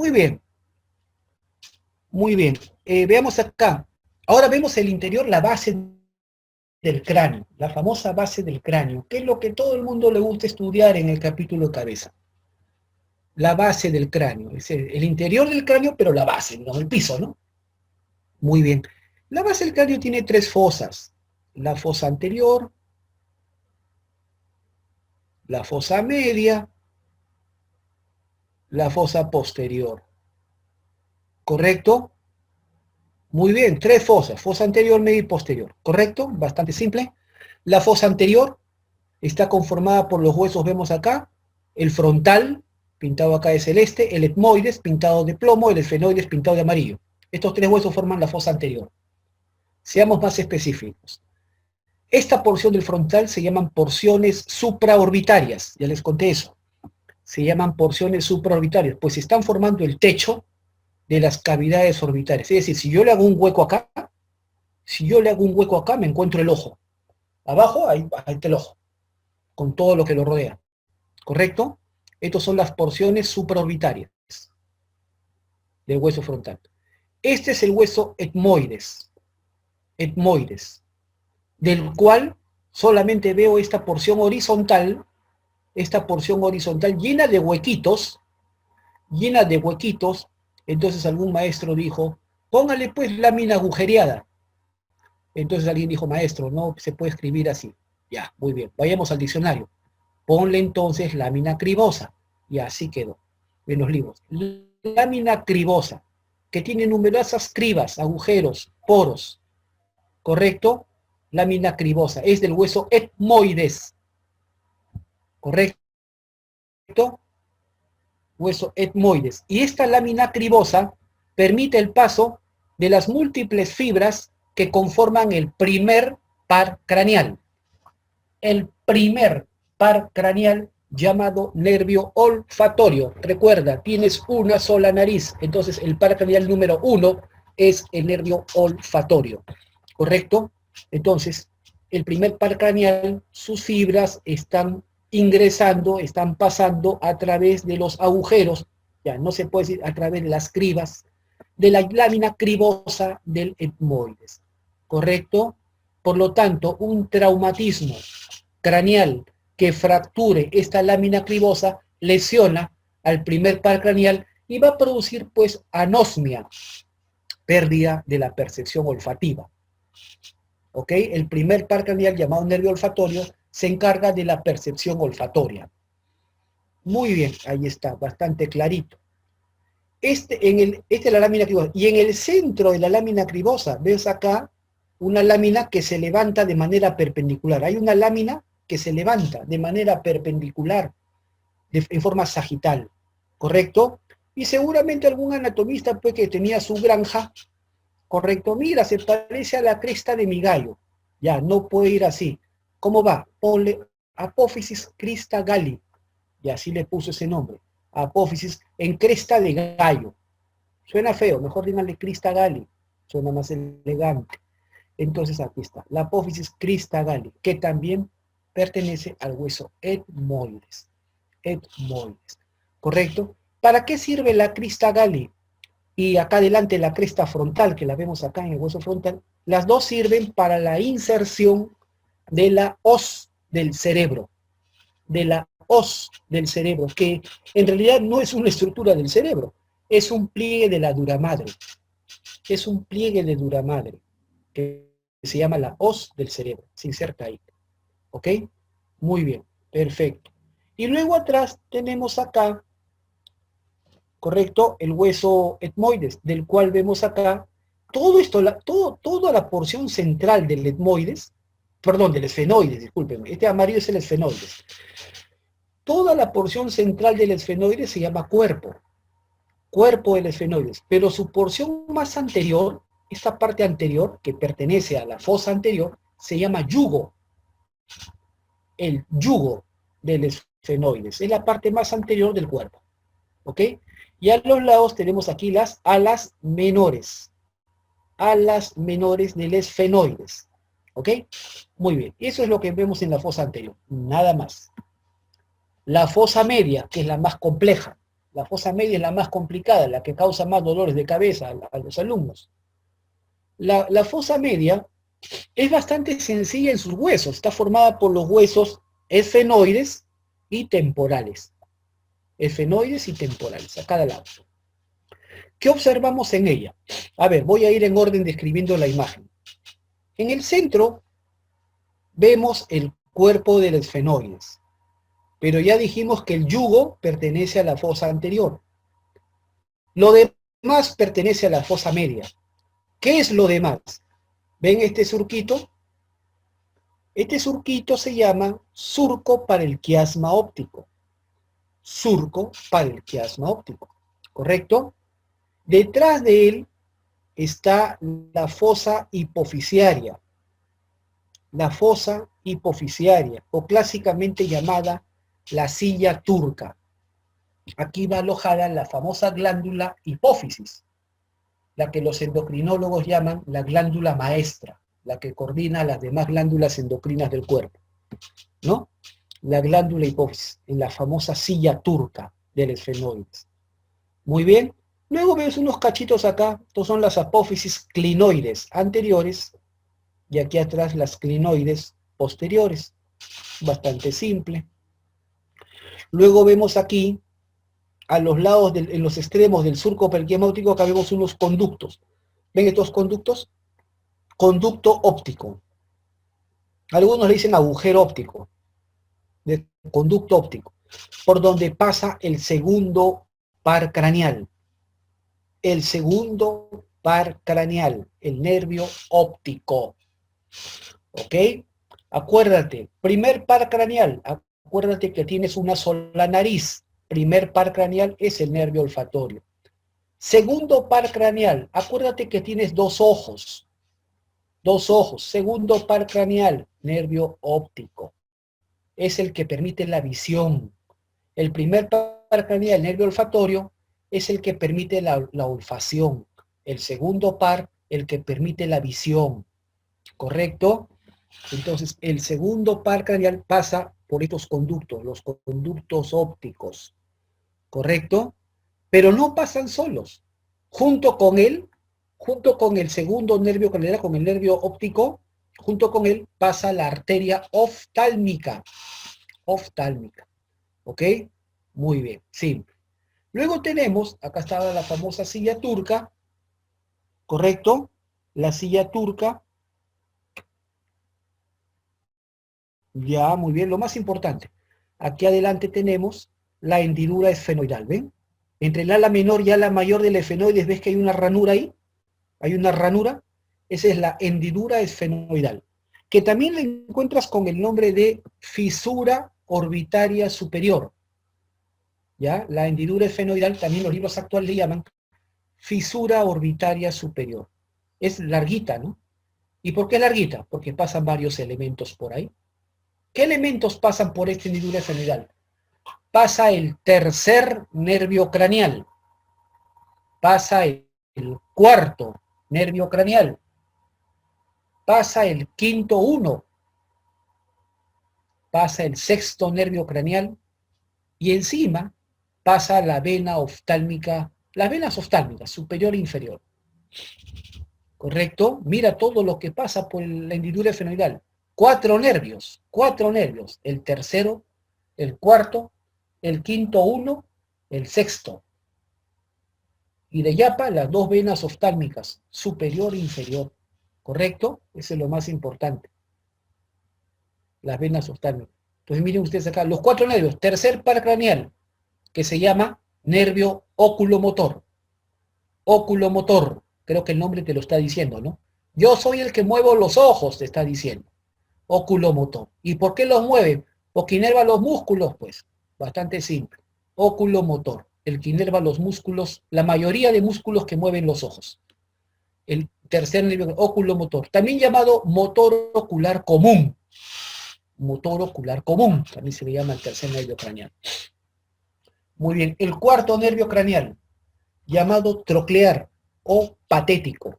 Muy bien. Muy bien. Veamos acá. Ahora vemos el interior, la base del cráneo, la famosa base del cráneo, que es lo que todo el mundo le gusta estudiar en el capítulo de cabeza. La base del cráneo, es el interior del cráneo, pero la base, no el piso, ¿no? Muy bien. La base del cráneo tiene 3 fosas. La fosa anterior, la fosa media, la fosa posterior. ¿Correcto? Muy bien, 3 fosas, fosa anterior, media y posterior. ¿Correcto? Bastante simple. La fosa anterior está conformada por los huesos, vemos acá, el frontal, pintado acá de celeste, el etmoides, pintado de plomo, el esfenoides, pintado de amarillo. Estos 3 huesos forman la fosa anterior. Seamos más específicos. Esta porción del frontal se llaman porciones supraorbitarias, ya les conté eso. Se llaman porciones supraorbitarias, pues están formando el techo de las cavidades orbitales. Es decir, si yo le hago un hueco acá, me encuentro el ojo. Abajo, ahí está el ojo, con todo lo que lo rodea. ¿Correcto? Estas son las porciones supraorbitarias del hueso frontal. Este es el hueso etmoides, del cual solamente veo esta porción horizontal llena de huequitos, entonces algún maestro dijo, póngale pues lámina agujereada. Entonces alguien dijo, maestro, no se puede escribir así. Ya, muy bien, vayamos al diccionario. Ponle entonces lámina cribosa. Y así quedó en los libros. Lámina cribosa, que tiene numerosas cribas, agujeros, poros. ¿Correcto? Lámina cribosa, es del hueso etmoides. ¿Correcto? Hueso etmoides. Y esta lámina cribosa permite el paso de las múltiples fibras que conforman el primer par craneal. El primer par craneal llamado nervio olfatorio. Recuerda, tienes una sola nariz, entonces el par craneal número 1 es el nervio olfatorio. ¿Correcto? Entonces, el primer par craneal, sus fibras están ingresando, están pasando a través de los agujeros, ya no se puede decir a través de las cribas, de la lámina cribosa del etmoides. ¿Correcto? Por lo tanto, un traumatismo craneal que fracture esta lámina cribosa lesiona al primer par craneal y va a producir pues anosmia, pérdida de la percepción olfativa. ¿Ok? El primer par craneal llamado nervio olfatorio se encarga de la percepción olfatoria. Muy bien, ahí está, bastante clarito. Esta es la lámina cribosa. Y en el centro de la lámina cribosa, ves acá una lámina que se levanta de manera perpendicular. Hay una lámina que se levanta de manera perpendicular, en forma sagital, ¿correcto? Y seguramente algún anatomista pues, que tenía su granja, ¿correcto? Mira, se parece a la cresta de mi gallo. Ya, no puede ir así. ¿Cómo va? Ponle apófisis crista galli. Y así le puso ese nombre. Apófisis en cresta de gallo. Suena feo, mejor díganle crista galli. Suena más elegante. Entonces aquí está, la apófisis crista galli, que también pertenece al hueso etmoides. Etmoides. ¿Correcto? ¿Para qué sirve la crista galli? Y acá adelante la cresta frontal, que la vemos acá en el hueso frontal, las dos sirven para la inserción de la hoz del cerebro, que en realidad no es una estructura del cerebro, es un pliegue de la dura madre, que se llama la hoz del cerebro, se inserta ahí, ¿ok? Muy bien, perfecto. Y luego atrás tenemos acá, ¿correcto? El hueso etmoides, del cual vemos acá todo esto, toda la porción central del etmoides, perdón, del esfenoides, discúlpenme, este amarillo es el esfenoides. Toda la porción central del esfenoides se llama cuerpo del esfenoides, pero su porción más anterior, esta parte anterior, que pertenece a la fosa anterior, se llama yugo, el yugo del esfenoides, es la parte más anterior del cuerpo, ¿ok? Y a los lados tenemos aquí las alas menores del esfenoides, ¿ok? Muy bien, eso es lo que vemos en la fosa anterior, nada más. La fosa media, que es la más compleja, La fosa media es la más complicada, la que causa más dolores de cabeza a los alumnos. La fosa media es bastante sencilla en sus huesos. Está formada por los huesos esfenoides y temporales. Esfenoides y temporales, a cada lado. ¿Qué observamos en ella? A ver, voy a ir en orden describiendo la imagen. En el centro vemos el cuerpo del esfenoides, pero ya dijimos que el yugo pertenece a la fosa anterior. Lo demás pertenece a la fosa media. ¿Qué es lo demás? ¿Ven este surquito? Este surquito se llama surco para el quiasma óptico. Surco para el quiasma óptico, ¿correcto? Detrás de él está la fosa hipofisiaria. La fosa hipofisiaria, o clásicamente llamada la silla turca. Aquí va alojada la famosa glándula hipófisis, la que los endocrinólogos llaman la glándula maestra, la que coordina las demás glándulas endocrinas del cuerpo, ¿no? La glándula hipófisis, en la famosa silla turca del esfenoides. Muy bien. Luego ves unos cachitos acá, estos son las apófisis clinoides anteriores, y aquí atrás las clinoides posteriores. Bastante simple. Luego vemos aquí, a los lados, en los extremos del surco periquiasmático, acá vemos unos conductos. ¿Ven estos conductos? Conducto óptico. Algunos le dicen agujero óptico, de conducto óptico, por donde pasa el segundo par craneal. El segundo par craneal, el nervio óptico. ¿Ok? Acuérdate, primer par craneal, acuérdate que tienes una sola nariz. Primer par craneal es el nervio olfatorio. Segundo par craneal, acuérdate que tienes dos ojos. Dos ojos. Segundo par craneal, nervio óptico. Es el que permite la visión. El primer par craneal, el nervio olfatorio, es el que permite la olfacción. El segundo par, el que permite la visión. ¿Correcto? Entonces, el segundo par craneal pasa por estos conductos, los conductos ópticos. ¿Correcto? Pero no pasan solos. Junto con él, junto con el segundo nervio craneal, con el nervio óptico, junto con él pasa la arteria oftálmica. Oftálmica. ¿Ok? Muy bien, simple. Luego tenemos, acá estaba la famosa silla turca, ¿correcto? La silla turca. Ya, muy bien, lo más importante. Aquí adelante tenemos la hendidura esfenoidal, ¿ven? Entre el ala menor y ala mayor del esfenoides, ¿ves que hay una ranura ahí? Hay una ranura. Esa es la hendidura esfenoidal, que también la encuentras con el nombre de fisura orbitaria superior. ¿Ya? La hendidura esfenoidal, también los libros actuales le llaman fisura orbitaria superior. Es larguita, ¿no? ¿Y por qué larguita? Porque pasan varios elementos por ahí. ¿Qué elementos pasan por esta hendidura esfenoidal? Pasa el tercer nervio craneal, pasa el cuarto nervio craneal, pasa el quinto uno, pasa el sexto nervio craneal y encima pasa la vena oftálmica, las venas oftálmicas, superior e inferior. ¿Correcto? Mira todo lo que pasa por la hendidura esfenoidal. Cuatro nervios, el tercero, el cuarto, el quinto uno, el sexto. Y de yapa las dos venas oftálmicas, superior e inferior. ¿Correcto? Eso es lo más importante. Las venas oftálmicas. Entonces miren ustedes acá, los cuatro nervios, tercer par craneal, que se llama nervio oculomotor. Oculomotor, creo que el nombre te lo está diciendo, ¿no? Yo soy el que muevo los ojos, te está diciendo. Oculomotor. ¿Y por qué los mueve? Porque inerva los músculos, pues. Bastante simple. Oculomotor. El que inerva los músculos, la mayoría de músculos que mueven los ojos. El tercer nervio oculomotor. También llamado motor ocular común. Motor ocular común. También se le llama el tercer nervio craneal. Muy bien. El cuarto nervio craneal, llamado troclear o patético.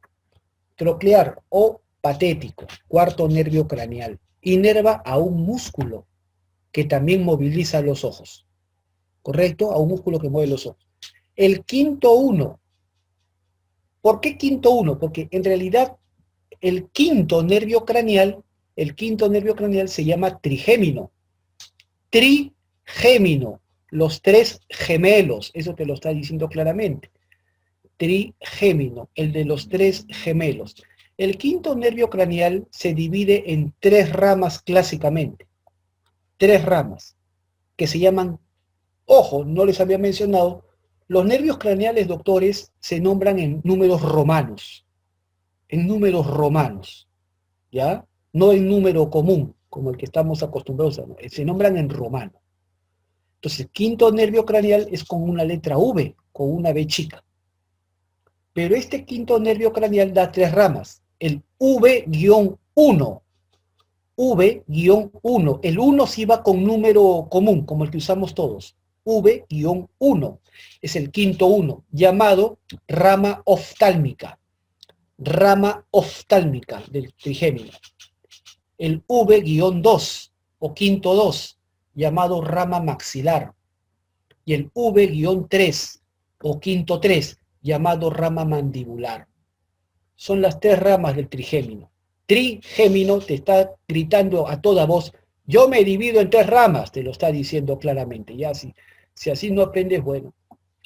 Troclear o patético. Cuarto nervio craneal. Inerva a un músculo que también moviliza los ojos. ¿correcto? A un músculo que mueve los ojos. El quinto uno. ¿Por qué quinto uno? Porque en realidad el quinto nervio craneal se llama trigémino. Trigémino, los tres gemelos, eso te lo está diciendo claramente. Trigémino, el de los tres gemelos. El quinto nervio craneal se divide en tres ramas clásicamente. Tres ramas, que se llaman, ojo, no les había mencionado, los nervios craneales, doctores, se nombran en números romanos. En números romanos, ¿ya? No en número común, como el que estamos acostumbrados a, se nombran en romano. Entonces, quinto nervio craneal es con una letra V, con una V chica. Pero este quinto nervio craneal da tres ramas. El V-1. V-1. El 1 sí va con número común, como el que usamos todos. V-1. Es el quinto 1, llamado rama oftálmica. Rama oftálmica del trigémino. El V-2 o quinto 2, llamado rama maxilar. Y el V-3 o quinto 3, llamado rama mandibular. Son las tres ramas del trigémino. Trigémino te está gritando a toda voz, yo me divido en tres ramas, te lo está diciendo claramente. Ya si así no aprendes, bueno,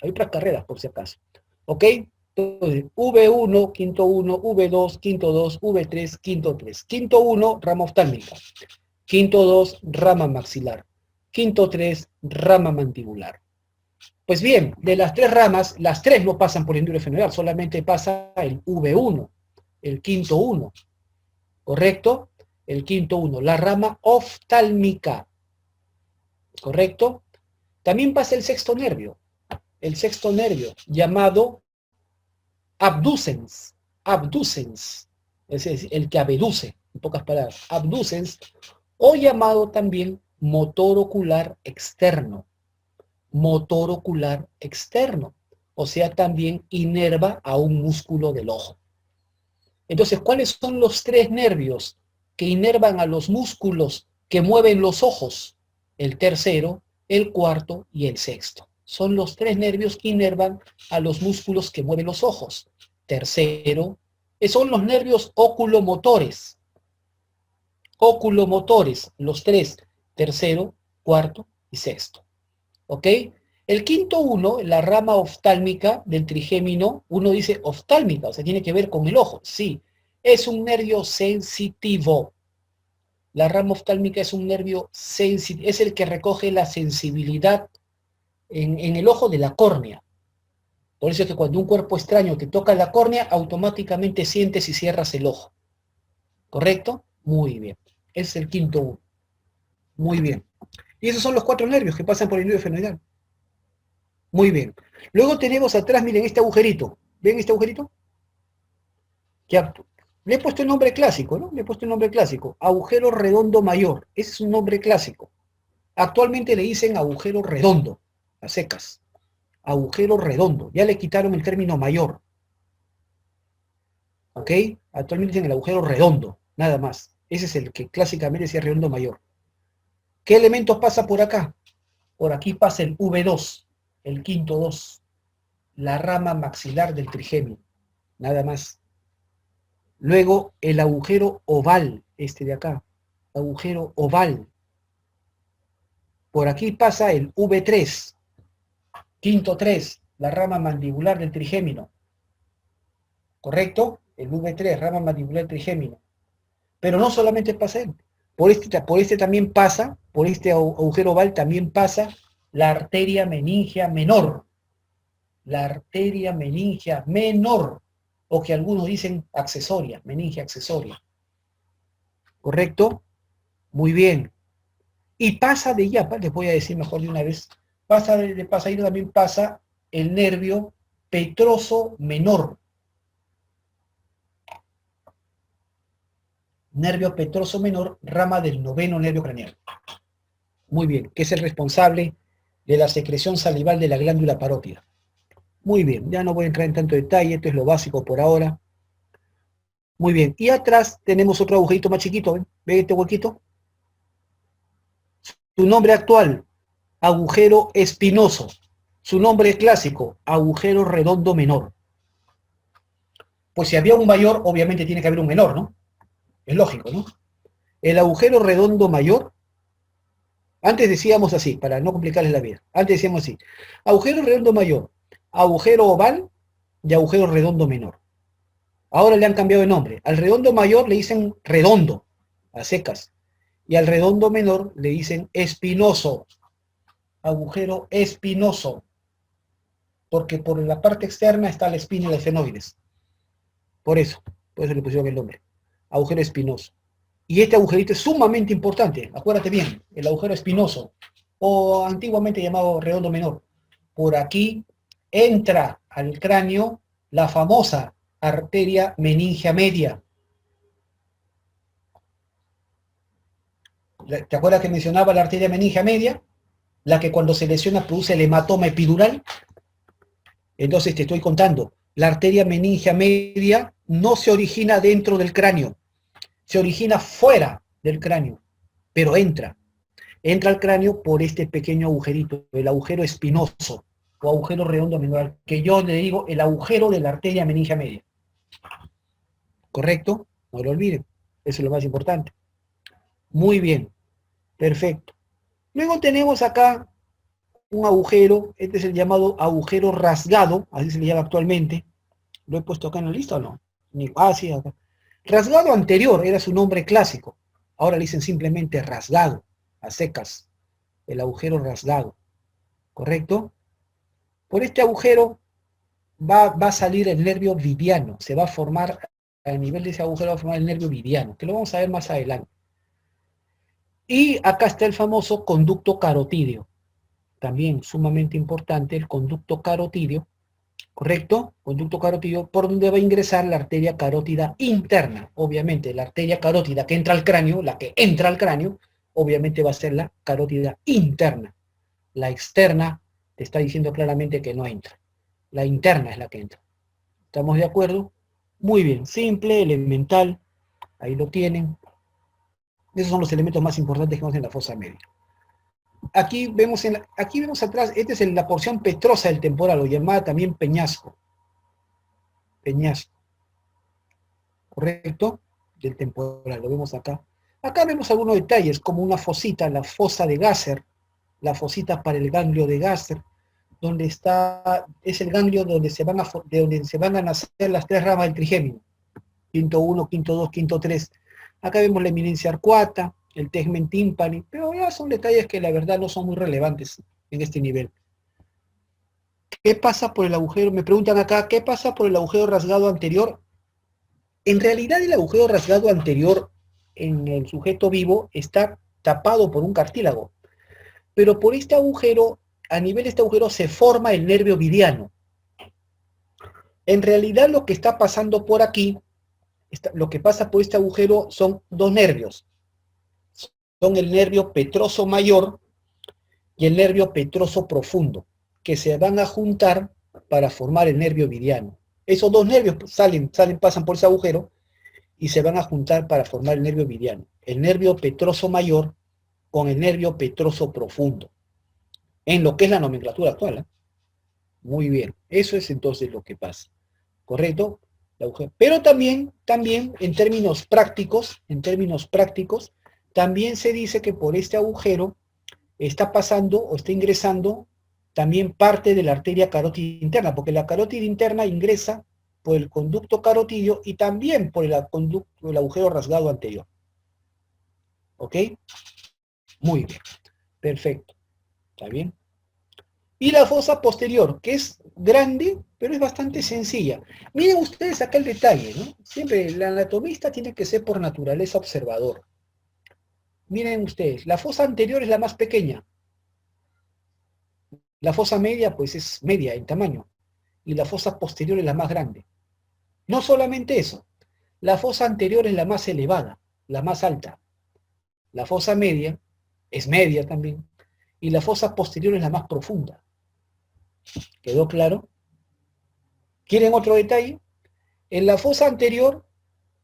hay otras carreras por si acaso. ¿Ok? Entonces, V1, quinto 1, V2, quinto 2, V3, quinto 3. Quinto 1, rama oftálmica. Quinto 2, rama maxilar. Quinto 3, rama mandibular. Pues bien, de las tres ramas, las tres no pasan por el enduro efenoidal, solamente pasa el V1, el quinto 1, ¿correcto? El quinto 1, la rama oftálmica, ¿correcto? También pasa el sexto nervio, llamado abducens, es decir, el que abduce, en pocas palabras, abducens, o llamado también motor ocular externo. Motor ocular externo, o sea, también inerva a un músculo del ojo. Entonces, ¿cuáles son los tres nervios que inervan a los músculos que mueven los ojos? El tercero, el cuarto y el sexto. Son los tres nervios que inervan a los músculos que mueven los ojos. Tercero, son los nervios oculomotores. Oculomotores, los tres, tercero, cuarto y sexto. ¿Ok? El quinto 1, la rama oftálmica del trigémino, uno dice oftálmica, o sea, tiene que ver con el ojo. Sí, es un nervio sensitivo. La rama oftálmica es un nervio sensitivo, es el que recoge la sensibilidad en el ojo de la córnea. Por eso es que cuando un cuerpo extraño te toca la córnea, automáticamente sientes y cierras el ojo. ¿Correcto? Muy bien. Ese es el quinto 1. Muy bien. Y esos son los cuatro nervios que pasan por el nervio efenoidal. Muy bien. Luego tenemos atrás, miren, este agujerito. ¿Ven este agujerito? Ya, le he puesto el nombre clásico, ¿no? Le he puesto el nombre clásico. Agujero redondo mayor. Ese es un nombre clásico. Actualmente le dicen agujero redondo, a secas. Agujero redondo. Ya le quitaron el término mayor. ¿Ok? Actualmente dicen el agujero redondo, nada más. Ese es el que clásicamente decía redondo mayor. ¿Qué elementos pasa por acá? Por aquí pasa el V2, el quinto 2, la rama maxilar del trigémino, nada más. Luego el agujero oval, este de acá, agujero oval. Por aquí pasa el V3, quinto 3, la rama mandibular del trigémino. ¿Correcto? El V3, rama mandibular del trigémino. Pero no solamente pasa él. Por este también pasa, por este agujero oval también pasa la arteria meningea menor. La arteria meningea menor, o que algunos dicen accesoria, meningia accesoria. ¿Correcto? Muy bien. Y pasa de ella, les voy a decir mejor de una vez, pasa ahí también pasa el nervio petroso menor. Nervio petroso menor, rama del noveno nervio craneal. Muy bien, que es el responsable de la secreción salival de la glándula parótida. Muy bien, ya no voy a entrar en tanto detalle, esto es lo básico por ahora. Muy bien, y atrás tenemos otro agujerito más chiquito, ¿ven? ¿Ven este huequito? Su nombre actual, agujero espinoso. Su nombre clásico, agujero redondo menor. Pues si había un mayor, obviamente tiene que haber un menor, ¿no? Es lógico, ¿no? El agujero redondo mayor, antes decíamos así, para no complicarles la vida, antes decíamos así, agujero redondo mayor, agujero oval y agujero redondo menor. Ahora le han cambiado de nombre. Al redondo mayor le dicen redondo, a secas, y al redondo menor le dicen espinoso, agujero espinoso, porque por la parte externa está la espina y las fenoides. Por eso le pusieron el nombre, agujero espinoso. Y este agujerito es sumamente importante, acuérdate bien, el agujero espinoso, o antiguamente llamado redondo menor. Por aquí entra al cráneo la famosa arteria meningea media. ¿Te acuerdas que mencionaba la arteria meningea media? La que cuando se lesiona produce el hematoma epidural. Entonces te estoy contando, la arteria meningea media no se origina dentro del cráneo, se origina fuera del cráneo, pero entra al cráneo por este pequeño agujerito, el agujero espinoso o agujero redondo menor, que yo le digo el agujero de la arteria meningea media. ¿Correcto? No lo olviden, eso es lo más importante. Muy bien, perfecto. Luego tenemos acá un agujero, este es el llamado agujero rasgado, así se le llama actualmente. ¿Lo he puesto acá en la lista o no? Sí, acá. Rasgado anterior era su nombre clásico. Ahora le dicen simplemente rasgado, a secas. El agujero rasgado. ¿Correcto? Por este agujero va a salir el nervio vidiano. Se va a formar, a nivel de ese agujero va a formar el nervio vidiano, que lo vamos a ver más adelante. Y acá está el famoso conducto carotídeo. También sumamente importante el conducto carotídeo. ¿Correcto? Conducto carotídeo, por donde va a ingresar la arteria carótida interna. Obviamente, la arteria carótida que entra al cráneo, la que entra al cráneo, obviamente va a ser la carótida interna. La externa te está diciendo claramente que no entra. La interna es la que entra. ¿Estamos de acuerdo? Muy bien, simple, elemental, ahí lo tienen. Esos son los elementos más importantes que vemos en la fosa media. Aquí vemos atrás, esta es la porción petrosa del temporal, o llamada también peñasco. Peñasco. ¿Correcto? Del temporal, lo vemos acá. Acá vemos algunos detalles, como una fosita, la fosa de Gasser, la fosita para el ganglio de Gasser, donde es el ganglio donde se van a nacer las tres ramas del trigémino. Quinto 1, quinto 2, quinto 3. Acá vemos la eminencia arcuata, el tegmen tímpani, pero ya son detalles que la verdad no son muy relevantes en este nivel. ¿Qué pasa por el agujero? Me preguntan acá, ¿qué pasa por el agujero rasgado anterior? En realidad el agujero rasgado anterior en el sujeto vivo está tapado por un cartílago, pero por este agujero, a nivel de este agujero se forma el nervio vidiano. En realidad lo que está pasando por aquí, lo que pasa por este agujero son dos nervios. Son el nervio petroso mayor y el nervio petroso profundo, que se van a juntar para formar el nervio vidiano. Esos dos nervios pasan por ese agujero y se van a juntar para formar el nervio vidiano. El nervio petroso mayor con el nervio petroso profundo. En lo que es la nomenclatura actual. Muy bien. Eso es entonces lo que pasa. ¿Correcto? Pero también en términos prácticos, también se dice que por este agujero está pasando o está ingresando también parte de la arteria carótida interna, porque la carótida interna ingresa por el conducto carotidio y también por el agujero rasgado anterior. ¿Ok? Muy bien. Perfecto. ¿Está bien? Y la fosa posterior, que es grande, pero es bastante sencilla. Miren ustedes acá el detalle, ¿no? Siempre el anatomista tiene que ser por naturaleza observador. Miren ustedes, la fosa anterior es la más pequeña. La fosa media, pues es media en tamaño. Y la fosa posterior es la más grande. No solamente eso, la fosa anterior es la más elevada, la más alta. La fosa media es media también. Y la fosa posterior es la más profunda. ¿Quedó claro? ¿Quieren otro detalle? En la fosa anterior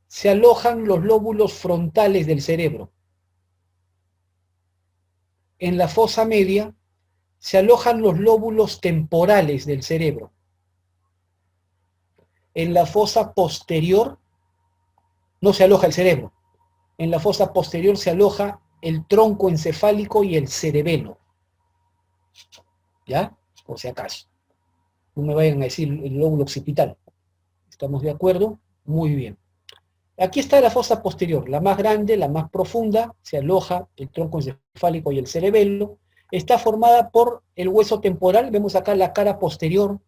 se alojan los lóbulos frontales del cerebro. En la fosa media se alojan los lóbulos temporales del cerebro. En la fosa posterior no se aloja el cerebro. En la fosa posterior se aloja el tronco encefálico y el cerebelo. ¿Ya? Por si acaso. No me vayan a decir el lóbulo occipital. ¿Estamos de acuerdo? Muy bien. Aquí está la fosa posterior, la más grande, la más profunda, se aloja el tronco encefálico y el cerebelo. Está formada por el hueso temporal, vemos acá la cara posterior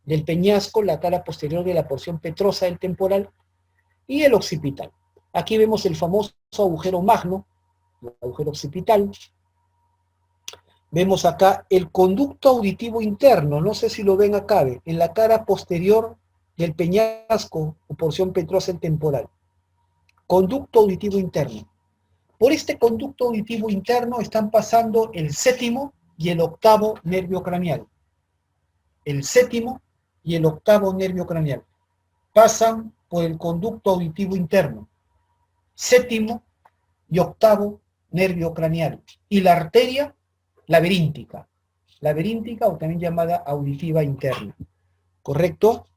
del peñasco, la cara posterior de la porción petrosa del temporal, y el occipital. Aquí vemos el famoso agujero magno, el agujero occipital. Vemos acá el conducto auditivo interno, no sé si lo ven acá, en la cara posterior del peñasco o porción petrosa del temporal. Conducto auditivo interno. Por este conducto auditivo interno están pasando el séptimo y el octavo nervio craneal. El séptimo y el octavo nervio craneal pasan por el conducto auditivo interno. Séptimo y octavo nervio craneal. Y la arteria laberíntica o también llamada auditiva interna. ¿Correcto?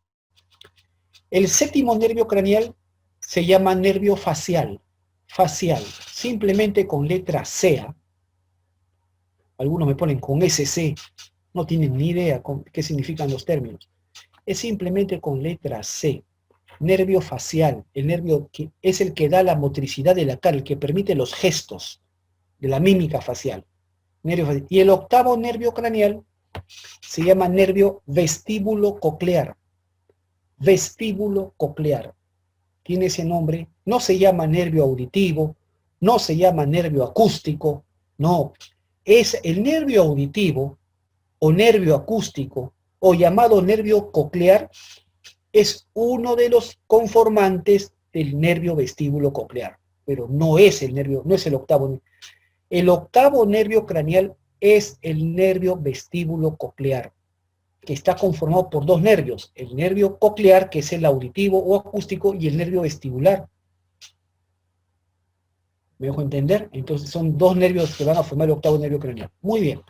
El séptimo nervio craneal se llama nervio facial. Facial, simplemente con letra C. Algunos me ponen con SC, no tienen ni idea qué significan los términos. Es simplemente con letra C. Nervio facial, el nervio que es el que da la motricidad de la cara, el que permite los gestos de la mímica facial. Nervio facial. Y el octavo nervio craneal se llama nervio vestíbulo coclear. Vestíbulo coclear. Tiene ese nombre, no se llama nervio auditivo, no se llama nervio acústico, no. Es el nervio auditivo o nervio acústico o llamado nervio coclear, es uno de los conformantes del nervio vestíbulo coclear, pero no es el nervio, no es el octavo. El octavo nervio craneal es el nervio vestíbulo coclear, que está conformado por dos nervios, el nervio coclear, que es el auditivo o acústico, y el nervio vestibular. ¿Me dejo entender? Entonces son dos nervios que van a formar el octavo nervio craneal. Muy bien,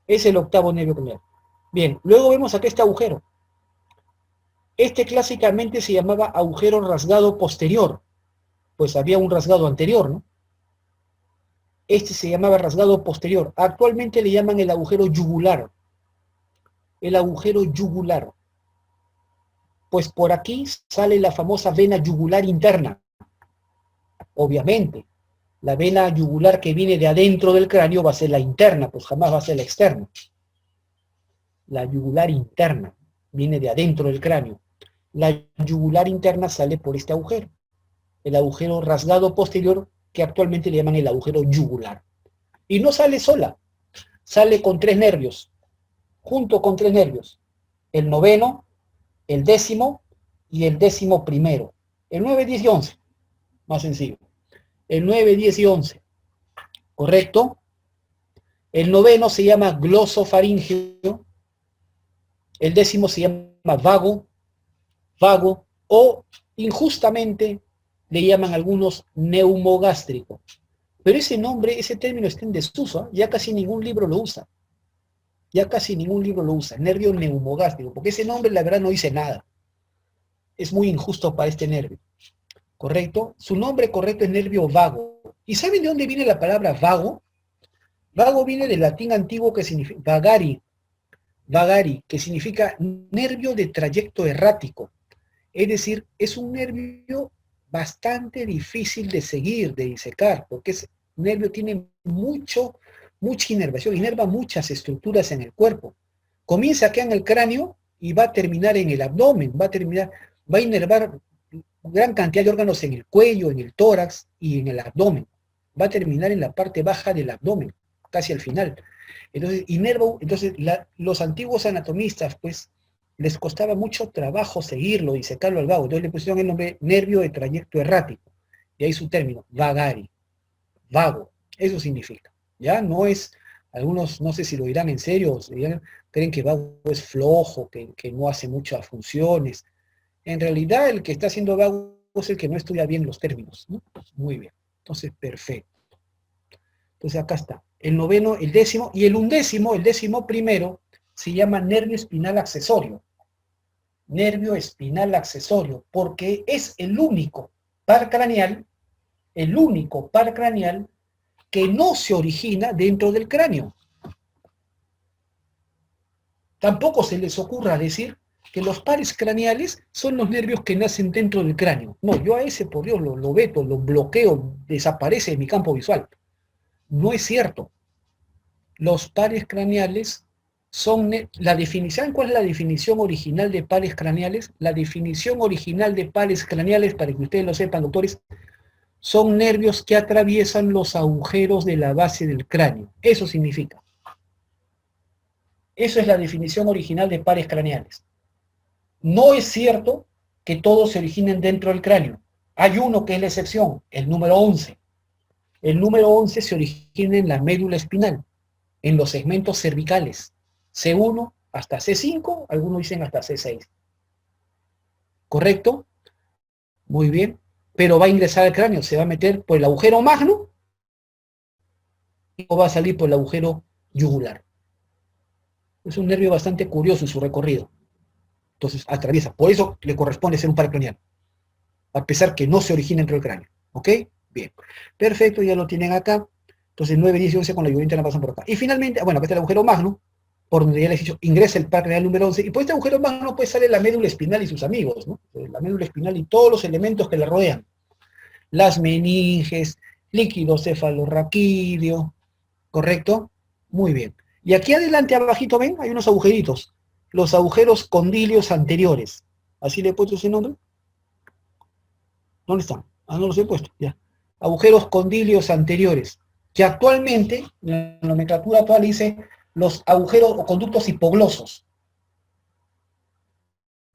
es el octavo nervio craneal. Bien, luego vemos acá este agujero. Este clásicamente se llamaba agujero rasgado posterior, pues había un rasgado anterior, ¿no? Este se llamaba rasgado posterior. Actualmente le llaman el agujero yugular. El agujero yugular. Pues por aquí sale la famosa vena yugular interna. Obviamente, la vena yugular que viene de adentro del cráneo va a ser la interna, pues jamás va a ser la externa. La yugular interna viene de adentro del cráneo. La yugular interna sale por este agujero. El agujero rasgado posterior, que actualmente le llaman el agujero yugular. Y no sale sola, sale con tres nervios, junto con tres nervios. El noveno, el décimo y el décimo primero. El 9, 10 y 11, más sencillo. El 9, 10 y 11, ¿correcto? El noveno se llama glosofaringeo, el décimo se llama vago, o injustamente le llaman algunos neumogástrico. Pero ese nombre, ese término está en desuso, ¿eh? Ya casi ningún libro lo usa. Ya casi ningún libro lo usa, nervio neumogástrico, porque ese nombre la verdad no dice nada. Es muy injusto para este nervio, ¿correcto? Su nombre correcto es nervio vago. ¿Y saben de dónde viene la palabra vago? Vago viene del latín antiguo que significa vagari, que significa nervio de trayecto errático. Es decir, es un nervio bastante difícil de seguir, de disecar, porque ese nervio tiene mucha inervación, inerva muchas estructuras en el cuerpo. Comienza acá en el cráneo y va a terminar en el abdomen, va a inervar gran cantidad de órganos en el cuello, en el tórax y en el abdomen. Va a terminar en la parte baja del abdomen, casi al final. Entonces, los antiguos anatomistas, pues, les costaba mucho trabajo seguirlo y secarlo al vago. Entonces le pusieron el nombre nervio de trayecto errático. Y ahí su término, vagari, vago. Eso significa. Ya no es, algunos no sé si lo dirán en serio, creen que vago es flojo, que no hace muchas funciones. En realidad el que está haciendo vago es el que no estudia bien los términos, ¿no? Muy bien. Entonces, perfecto. Entonces acá está. el noveno, el décimo, y el undécimo, el décimo primero, se llama nervio espinal accesorio. Nervio espinal accesorio, porque es el único par craneal que no se origina dentro del cráneo. Tampoco se les ocurra decir que los pares craneales son los nervios que nacen dentro del cráneo. No, yo a ese, por Dios, lo veto, lo bloqueo, desaparece de mi campo visual. No es cierto. Los pares craneales son la definición. ¿Cuál es la definición original de pares craneales? La definición original de pares craneales, para que ustedes lo sepan, doctores, son nervios que atraviesan los agujeros de la base del cráneo. Eso significa. Eso es la definición original de pares craneales. No es cierto que todos se originen dentro del cráneo. Hay uno que es la excepción, el número 11. El número 11 se origina en la médula espinal, en los segmentos cervicales, C1 hasta C5, algunos dicen hasta C6. ¿Correcto? Muy bien. Pero va a ingresar al cráneo, se va a meter por el agujero magno o va a salir por el agujero yugular. Es un nervio bastante curioso en su recorrido. Entonces atraviesa. Por eso le corresponde ser un par craneal, a pesar que no se origina dentro del cráneo. ¿Ok? Bien. Perfecto, ya lo tienen acá. Entonces 9, 10 y 11 con la yugular interna pasan por acá. Y finalmente, bueno, acá está el agujero magno, por donde ya les he dicho, ingresa el par craneal número 11, y por este agujero magno pues sale la médula espinal y sus amigos, ¿no? La médula espinal y todos los elementos que la rodean. Las meninges, líquido cefalorraquídeo, ¿correcto? Muy bien. Y aquí adelante, abajito, ven, hay unos agujeritos. Los agujeros condilios anteriores. ¿Así le he puesto ese nombre? ¿Dónde están? Ah, no los he puesto, ya. Agujeros condilios anteriores, que actualmente, en la nomenclatura actual dice los agujeros o conductos hipoglosos.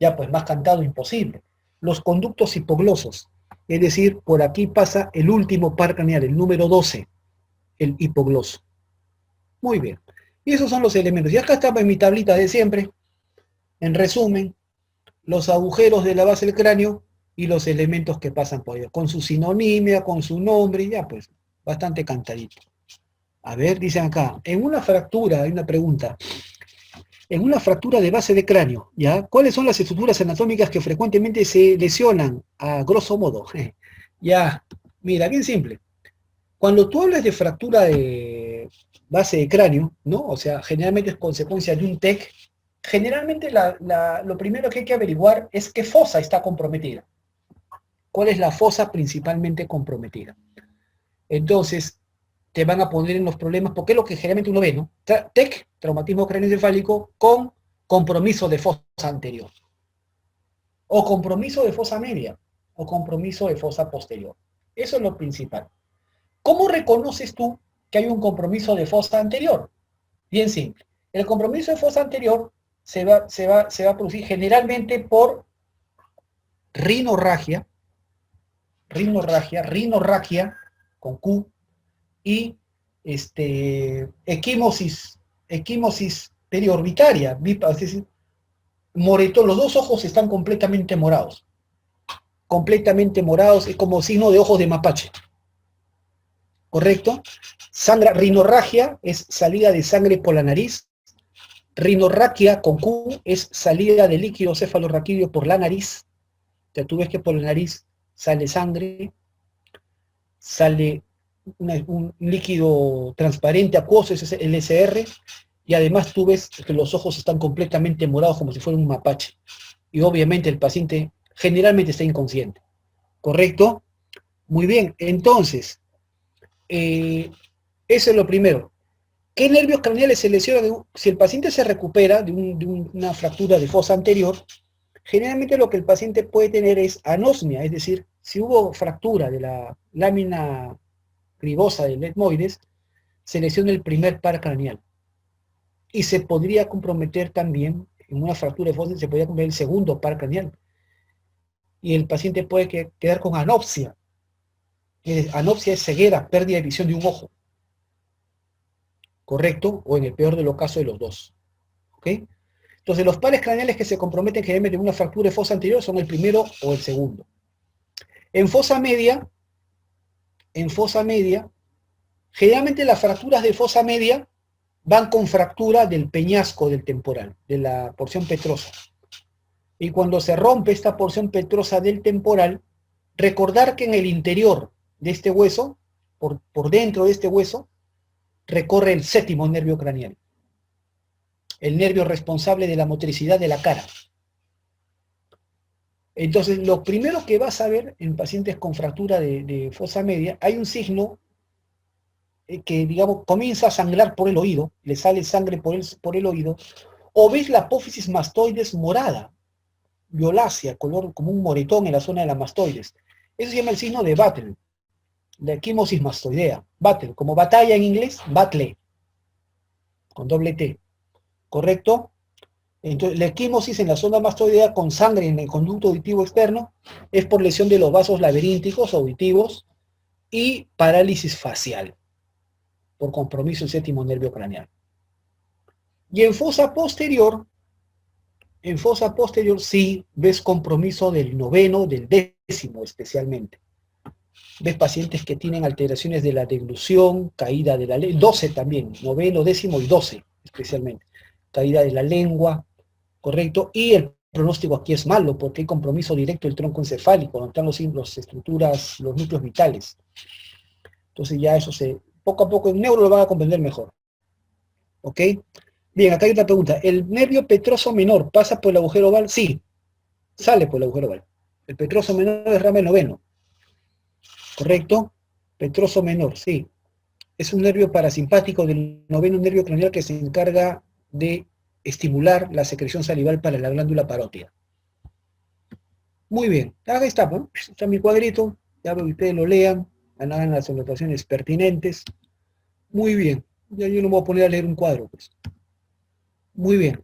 Ya, pues más cantado imposible. Los conductos hipoglosos. Es decir, por aquí pasa el último par craneal, el número 12, el hipogloso. Muy bien. Y esos son los elementos. Y acá está en mi tablita de siempre, en resumen, los agujeros de la base del cráneo y los elementos que pasan por ellos, con su sinonimia, con su nombre, ya pues, bastante cantadito. A ver, dicen acá, en una fractura, hay una pregunta, en una fractura de base de cráneo, ¿ya? ¿Cuáles son las estructuras anatómicas que frecuentemente se lesionan, a grosso modo? Ya, mira, bien simple. Cuando tú hablas de fractura de base de cráneo, ¿no? O sea, generalmente es consecuencia de un TEC. Generalmente lo primero que hay que averiguar es qué fosa está comprometida. ¿Cuál es la fosa principalmente comprometida? Entonces, te van a poner en los problemas, porque es lo que generalmente uno ve, ¿no? TEC, traumatismo craneoencefálico, con compromiso de fosa anterior. O compromiso de fosa media, o compromiso de fosa posterior. Eso es lo principal. ¿Cómo reconoces tú que hay un compromiso de fosa anterior? Bien simple. El compromiso de fosa anterior se va a producir generalmente por rinorragia con Q, y equimosis periorbitaria, es decir, moretón, los dos ojos están completamente morados, es como signo de ojos de mapache. ¿Correcto? Rinorragia es salida de sangre por la nariz. Rinorraquia con Q es salida de líquido cefalorraquídeo por la nariz. O sea, tú ves que por la nariz sale sangre, sale un líquido transparente acuoso, ese es el SR, y además tú ves que los ojos están completamente morados como si fuera un mapache. Y obviamente el paciente generalmente está inconsciente. ¿Correcto? Muy bien, entonces, eso es lo primero. ¿Qué nervios craneales se lesionan? Si el paciente se recupera de una fractura de fosa anterior, generalmente lo que el paciente puede tener es anosmia, es decir, si hubo fractura de la lámina cribosa del etmoides, se lesiona el primer par craneal. Y se podría comprometer también, en una fractura de fosa, se podría comprometer el segundo par craneal. Y el paciente puede quedar con anopsia. Anopsia es ceguera, pérdida de visión de un ojo. ¿Correcto? O en el peor de los casos de los dos. ¿Ok? Entonces los pares craneales que se comprometen generalmente en una fractura de fosa anterior son el primero o el segundo. En fosa media Generalmente las fracturas de fosa media van con fractura del peñasco del temporal, de la porción petrosa. Y cuando se rompe esta porción petrosa del temporal, recordar que en el interior de este hueso, por dentro de este hueso, recorre el séptimo nervio craneal, el nervio responsable de la motricidad de la cara. Entonces, lo primero que vas a ver en pacientes con fractura de fosa media, hay un signo que, digamos, comienza a sangrar por el oído, le sale sangre por el oído, o ves la apófisis mastoides morada, violácea, color como un moretón en la zona de la mastoides. Eso se llama el signo de Battle, de equimosis mastoidea. Battle, como batalla en inglés, battle, con doble T, ¿correcto? Entonces, la equimosis en la zona mastoidea con sangre en el conducto auditivo externo es por lesión de los vasos laberínticos auditivos y parálisis facial, por compromiso del séptimo nervio craneal. Y en fosa posterior sí ves compromiso del noveno, del décimo especialmente. Ves pacientes que tienen alteraciones de la deglución, caída de la lengua, 12 también, noveno, décimo y 12 especialmente. Caída de la lengua, ¿correcto? Y el pronóstico aquí es malo porque hay compromiso directo del tronco encefálico, donde están las estructuras, los núcleos vitales. Entonces ya eso poco a poco en neuro lo van a comprender mejor. ¿Ok? Bien, acá hay otra pregunta. ¿El nervio petroso menor pasa por el agujero oval? Sí, sale por el agujero oval. El petroso menor es rama del noveno. ¿Correcto? Petroso menor, sí. Es un nervio parasimpático del noveno nervio craneal que se encarga de estimular la secreción salival para la glándula parótida. Muy bien, acá está, ¿no? Está mi cuadrito, ya veo que ustedes lo lean, hagan las anotaciones pertinentes. Muy bien, ya yo no me voy a poner a leer un cuadro, pues. Muy bien.